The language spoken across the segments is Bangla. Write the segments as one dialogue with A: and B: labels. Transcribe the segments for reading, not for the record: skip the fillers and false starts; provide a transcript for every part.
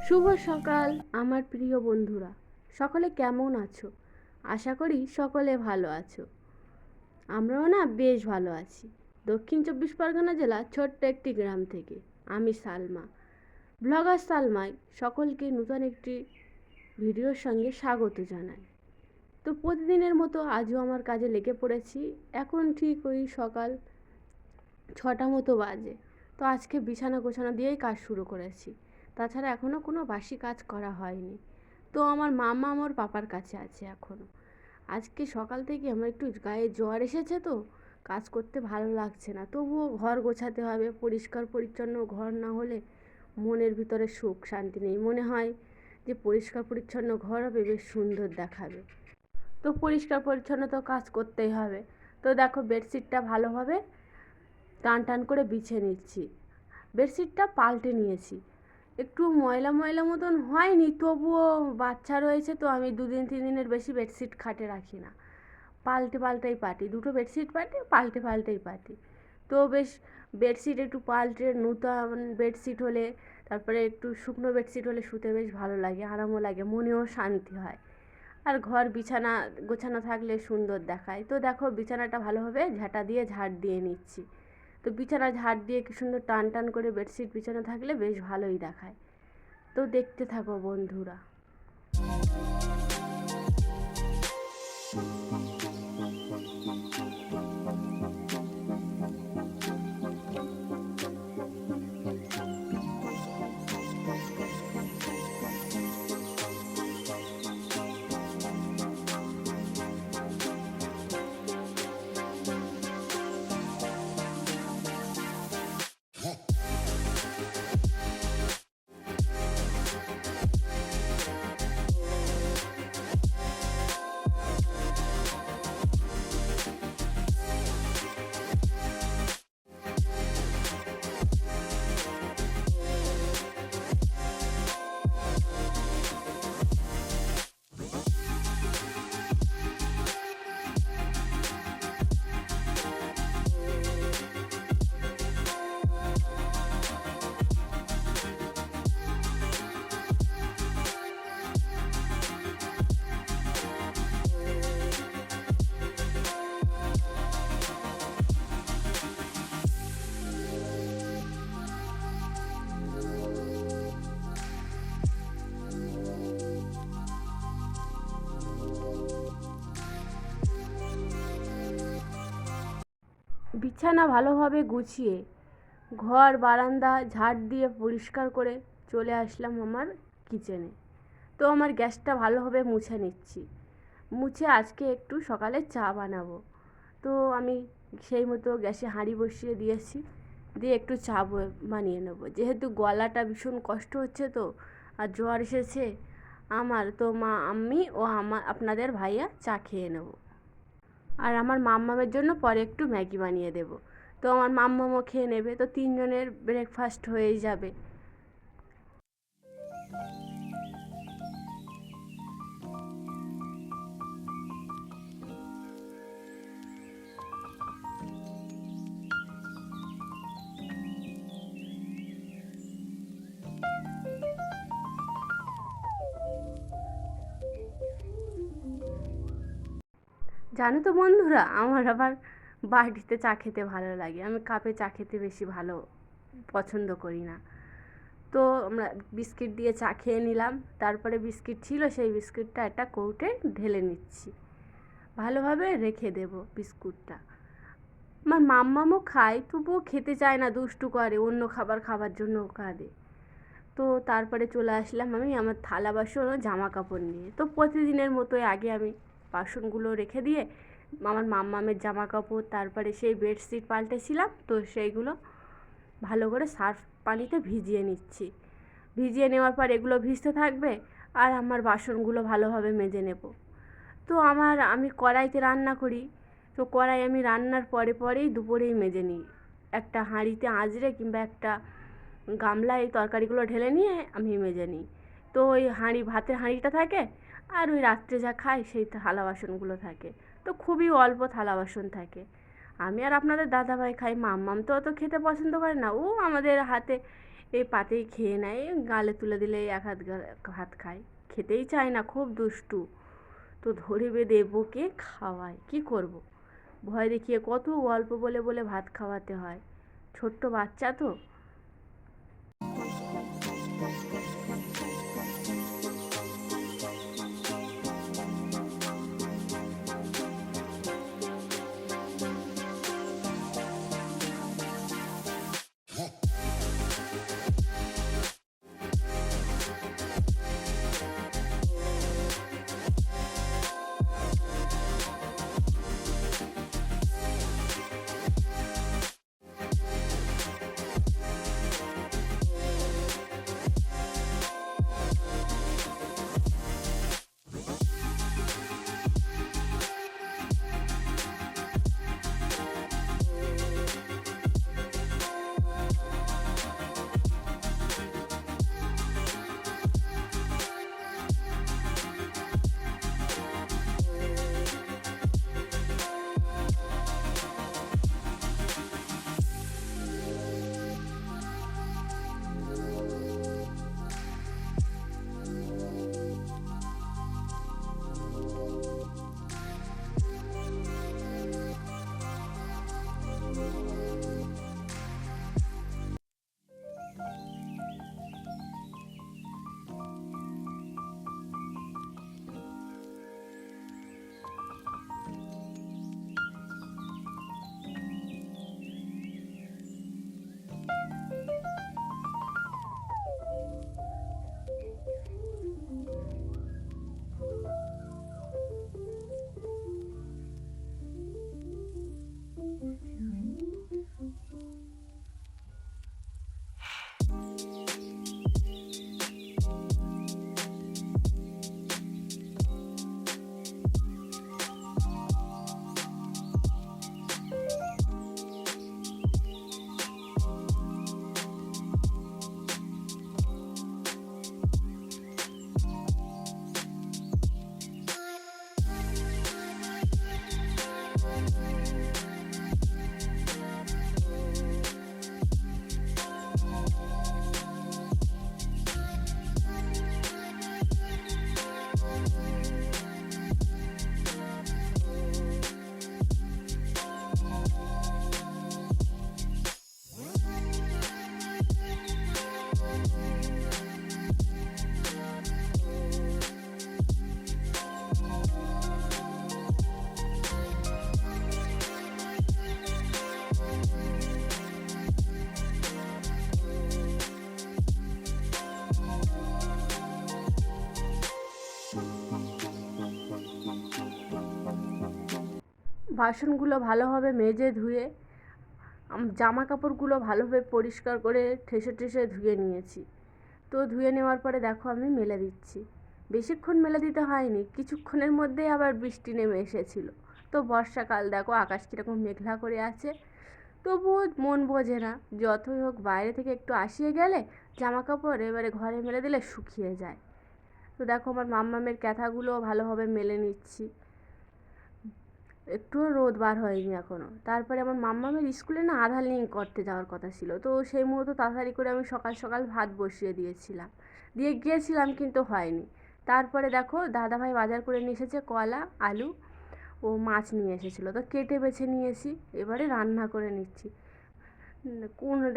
A: শুভ সকাল আমার প্রিয় বন্ধুরা, সকলে কেমন আছো? আশা করি সকলে ভালো আছো। আমরাও না বেশ ভালো আছি। দক্ষিণ চব্বিশ পরগনা জেলা ছোট্ট একটি গ্রাম থেকে আমি সালমা, ব্লগার সালমায় সকলকে নতুন একটি ভিডিওর সঙ্গে স্বাগত জানাই। তো প্রতিদিনের মতো আজও আমার কাজে লেগে পড়েছি। এখন ঠিক ওই সকাল 6টা মতো বাজে। তো আজকে বিছানা গোছানো দিয়েই কাজ শুরু করেছি। তাছাড়া এখনও কোনো বাসি কাজ করা হয়নি। তো আমার মামা আমার পাপার কাছে আছে এখনও। আজকে সকাল থেকে আমার একটু গায়ে জ্বর এসেছে, তো কাজ করতে ভালো লাগছে না। তবুও ঘর গোছাতে হবে। পরিষ্কার পরিচ্ছন্ন ঘর না হলে মনের ভিতরে সুখ শান্তি নেই। মনে হয় যে পরিষ্কার পরিচ্ছন্ন ঘর হবে, বেশ সুন্দর দেখাবে। তো পরিষ্কার পরিচ্ছন্ন তো কাজ করতেই হবে। তো দেখো, বেডশিটটা ভালোভাবে টান টান করে বিছিয়ে নিচ্ছি। বেডশিটটা পাল্টে নিয়েছি। একটু ময়লা ময়লা মতন হয়নি, তবুও বাচ্চা রয়েছে, তো আমি 2 দিন 3 দিনের বেশি বেডশিট খাটে রাখি না। পাল্টে পাল্টেই পাটি, দুটো বেডশিট পাটি, পাল্টে পাল্টেই পাটি। তো বেশ বেডশিট একটু পাল্টে নতুন বেডশিট হলে, তারপরে একটু শুকনো বেডশিট হলে শুতে বেশ ভালো লাগে, আরামও লাগে, মনেও শান্তি হয়। আর ঘর বিছানা গোছানো থাকলে সুন্দর দেখায়। তো দেখো, বিছানাটা ভালোভাবে ঝাঁটা দিয়ে ঝাড় দিয়ে নিচ্ছি। তো বিছানা ঝাড় দিয়ে কি সুন্দর টান টান করে বেডশিট বিছানা থাকলে বেশ ভালোই দেখায়। তো দেখতে থাকো বন্ধুরা। বিছানা ভালোভাবে গুছিয়ে ঘর বারান্দা ঝাড় দিয়ে পরিষ্কার করে চলে আসলাম আমার কিচেনে। তো আমার গ্যাসটা ভালোভাবে মুছে নিচ্ছি। মুছে আজকে একটু সকালে চা বানাবো। তো আমি সেই মতো গ্যাসে হাঁড়ি বসিয়ে দিয়েছি, দিয়ে একটু চা বানিয়ে নেবো। যেহেতু গলাটা ভীষণ কষ্ট হচ্ছে, তো আর জ্বর এসেছে আমার, তো আমি ও আপনাদের ভাইয়া চা খেয়ে নেবো। আর আমার মাম্মামের জন্য পরে একটু ম্যাগি বানিয়ে দেবো। তো আমার মাম্মামও খেয়ে নেবে, তো 3জনের ব্রেকফাস্ট হয়েই যাবে। জানো তো বন্ধুরা, আমার আবার বাটিতে চা খেতে ভালো লাগে। আমি কাপে চা খেতে বেশি ভালো পছন্দ করি না। তো আমরা বিস্কিট দিয়ে চা খেয়ে নিলাম। তারপরে বিস্কিট ছিল, সেই বিস্কিটটা একটা কৌটে ঢেলে নিচ্ছি। ভালোভাবে রেখে দেব বিস্কুটটা। আমার মাম্মামও খায়, তবুও খেতে চায় না, দুষ্টু করে, অন্য খাবার খাবার জন্য কাঁদে। তো তারপরে চলে আসলাম আমি আমার থালা বাসন ও জামা কাপড় নিয়ে। তো প্রতিদিনের মতোই আগে আমি বাসনগুলো রেখে দিয়ে আমার মাম্মামের জামা কাপড়, তারপরে সেই বেডশিট পাল্টেছিলাম, তো সেইগুলো ভালো করে সার্ফ পানিতে ভিজিয়ে নিচ্ছি। ভিজিয়ে নেওয়ার পর এগুলো ভিজতে থাকবে, আর আমার বাসনগুলো ভালোভাবে মেজে নেব। তো আমি কড়াইতে রান্না করি। তো কড়াই আমি রান্নার পরে পরেই দুপুরেই মেজে নিই। একটা হাঁড়িতে আঁচড়ে কিংবা একটা গামলায় এই তরকারিগুলো ঢেলে নিয়ে আমি মেজে নিই। তো ওই ভাতের হাঁড়িটা থাকে, আর ওই রাত্রে যা খাই সেই থালা বাসনগুলো থাকে। তো খুবই অল্প থালা বাসন থাকে। আমি আর আপনাদের দাদাভাই খাই, মাম্মাম তো অত খেতে পছন্দ করে না। ও আমাদের হাতে এই পাতেই খেয়ে নেয়, গালে তুলে দিলে এক হাত ভাত খায়, খেতেই চায় না, খুব দুষ্টু। তো ধরে বেঁধে বকে খাওয়ায়, কি করব। ভয় দেখিয়ে কত গল্প বলে বলে ভাত খাওয়াতে হয়, ছোট্ট বাচ্চা তো। বাসনগুলো ভালোভাবে মেজে ধুয়ে জামা কাপড়গুলো ভালোভাবে পরিষ্কার করে ঠেসে ঠেসে ধুয়ে নিয়েছি। তো ধুয়ে নেওয়ার পরে দেখো আমি মেলে দিচ্ছি। বেশিক্ষণ মেলে দিতে হয়নি, কিছুক্ষণের মধ্যেই আবার বৃষ্টি নেমে এসেছিলো। তো বর্ষাকাল, দেখো আকাশ কীরকম মেঘলা করে আছে, তবুও মন বোঝে না। যতই হোক বাইরে থেকে একটু আসিয়ে গেলে জামা কাপড় এবারে ঘরে মেলে দিলে শুকিয়ে যায়। তো দেখো আমার মাম্মামের ক্যাথাগুলোও ভালোভাবে মেলে নিচ্ছি, একটুও রোদ বার হয়নি এখনও। তারপরে আমার মাম্মামের স্কুলে না আধার লিঙ্ক করতে যাওয়ার কথা ছিল, তো সেই মুহূর্তে তাড়াতাড়ি করে আমি সকাল সকাল ভাত বসিয়ে দিয়ে গিয়েছিলাম, কিন্তু হয়নি। তারপরে দেখো দাদাভাই বাজার করে নিয়ে এসেছে কলা, আলু ও মাছ নিয়ে এসেছিলো, তো কেটে বেছে নিয়েছি, এবারে রান্না করে নিচ্ছি।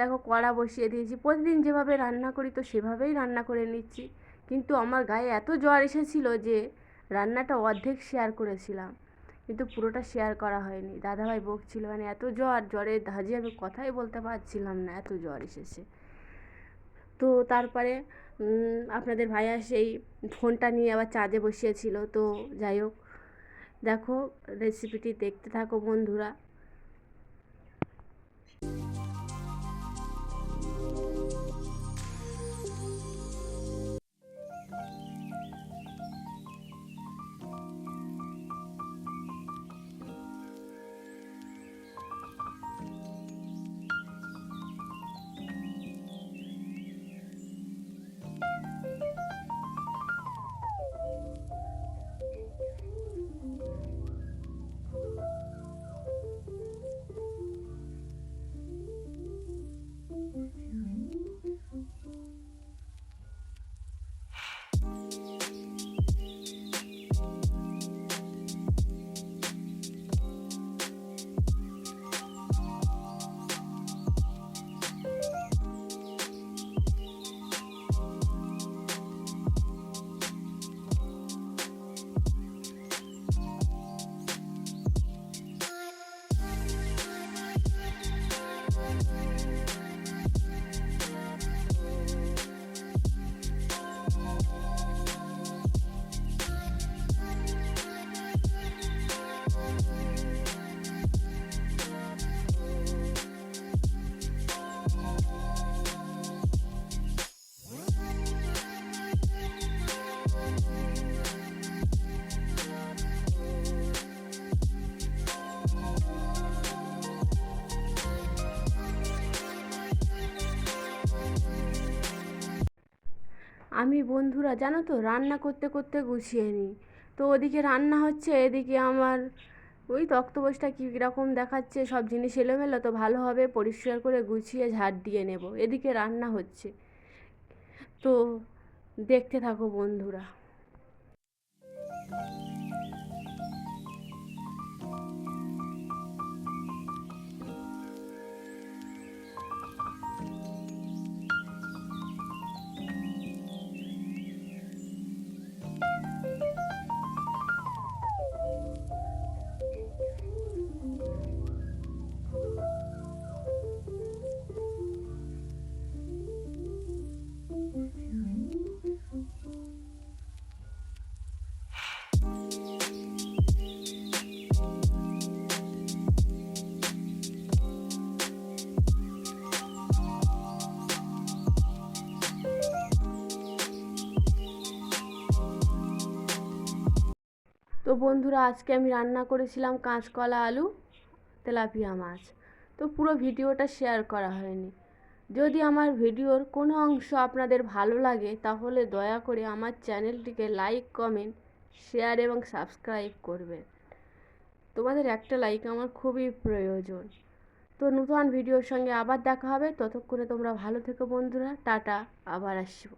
A: দেখো কড়া বসিয়ে দিয়েছি, প্রতিদিন যেভাবে রান্না করি তো সেভাবেই রান্না করে নিচ্ছি। কিন্তু আমার গায়ে এত জ্বর এসেছিলো যে রান্নাটা অর্ধেক শেয়ার করেছিলাম, কিন্তু পুরোটা শেয়ার করা হয়নি। দাদাভাই বকছিল, মানে এত জ্বরের ধাঁজে আমি কথাই বলতে পারছিলাম না, এত জ্বর এসেছে। তো তারপরে আপনাদের ভাইয়া সেই ফোনটা নিয়ে আবার চার্জে বসিয়েছিল। তো যাই হোক, দেখো রেসিপিটি দেখতে থাকো বন্ধুরা। আমি বন্ধুরা জানো তো রান্না করতে করতে গুছিয়ে নিই। তো ওদিকে রান্না হচ্ছে, এদিকে আমার ওই তক্তপোষটা কীরকম দেখাচ্ছে, সব জিনিস এলোমেলো, তো ভালোভাবে পরিষ্কার করে গুছিয়ে ঝাড় দিয়ে নেব। এদিকে রান্না হচ্ছে, তো দেখতে থাকো বন্ধুরা। তো বন্ধুরা আজকে আমি রান্না করেছিলাম কাঁচকলা আলু তেলাপিয়া মাছ। তো পুরো ভিডিওটা শেয়ার করা হয়নি। যদি আমার ভিডিওর কোনো অংশ আপনাদের ভালো লাগে তাহলে দয়া করে আমার চ্যানেলটিকে লাইক, কমেন্ট, শেয়ার এবং সাবস্ক্রাইব করবেন। তোমাদের একটা লাইক আমার খুবই প্রয়োজন। তো নতুন ভিডিওর সঙ্গে আবার দেখা হবে। ততক্ষণে তোমরা ভালো থেকো বন্ধুরা। টাটা, আবার আসবো।